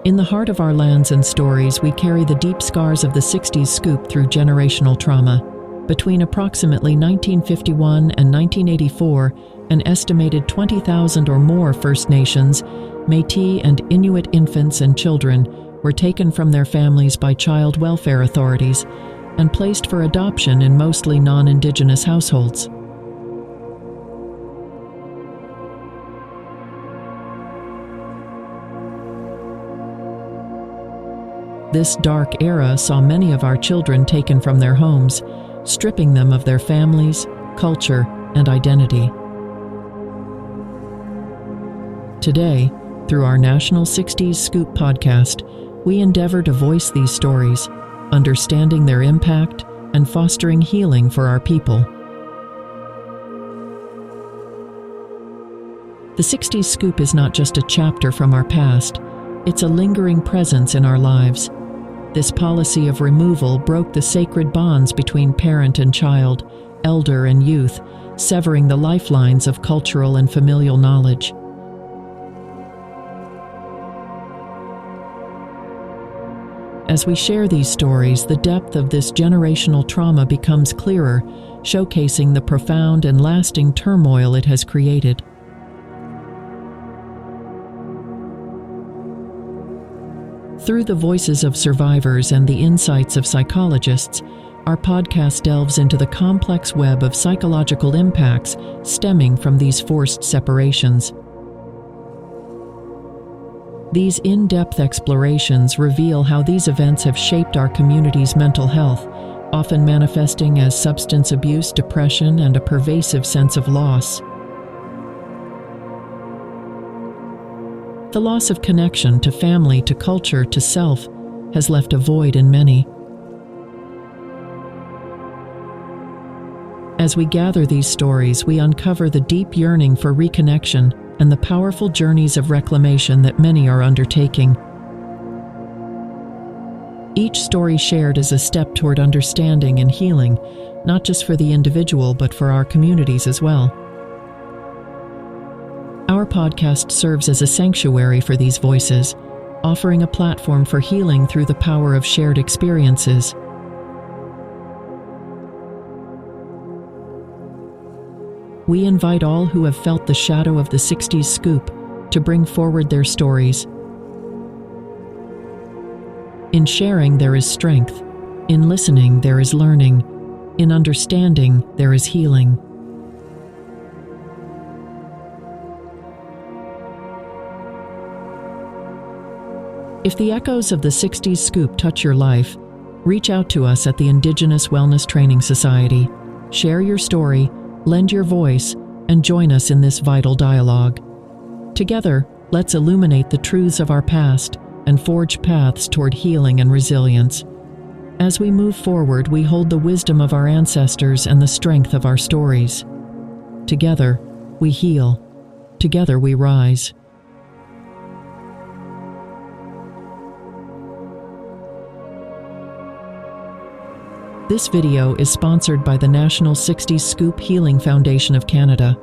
In the heart of our lands and stories, we carry the deep scars of the 60s scoop through generational trauma. Between approximately 1951 and 1984, an estimated 20,000 or more First Nations, Métis and Inuit infants and children were taken from their families by child welfare authorities and placed for adoption in mostly non-Indigenous households. This dark era saw many of our children taken from their homes, stripping them of their families, culture, and identity. Today, through our National 60s Scoop podcast, we endeavor to voice these stories, understanding their impact and fostering healing for our people. The 60s Scoop is not just a chapter from our past, it's a lingering presence in our lives. This policy of removal broke the sacred bonds between parent and child, elder and youth, severing the lifelines of cultural and familial knowledge. As we share these stories, the depth of this generational trauma becomes clearer, showcasing the profound and lasting turmoil it has created. Through the voices of survivors and the insights of psychologists, our podcast delves into the complex web of psychological impacts stemming from these forced separations. These in-depth explorations reveal how these events have shaped our community's mental health, often manifesting as substance abuse, depression, and a pervasive sense of loss. The loss of connection to family, to culture, to self has left a void in many. As we gather these stories, we uncover the deep yearning for reconnection and the powerful journeys of reclamation that many are undertaking. Each story shared is a step toward understanding and healing, not just for the individual, but for our communities as well. Our podcast serves as a sanctuary for these voices, offering a platform for healing through the power of shared experiences. We invite all who have felt the shadow of the 60s scoop to bring forward their stories. In sharing, there is strength. In listening, there is learning. In understanding, there is healing. If the echoes of the 60s scoop touch your life, reach out to us at the Indigenous Wellness Training Society. Share your story, lend your voice, and join us in this vital dialogue. Together, let's illuminate the truths of our past and forge paths toward healing and resilience. As we move forward, we hold the wisdom of our ancestors and the strength of our stories. Together, we heal. Together, we rise. This video is sponsored by the National 60s Scoop Healing Foundation of Canada.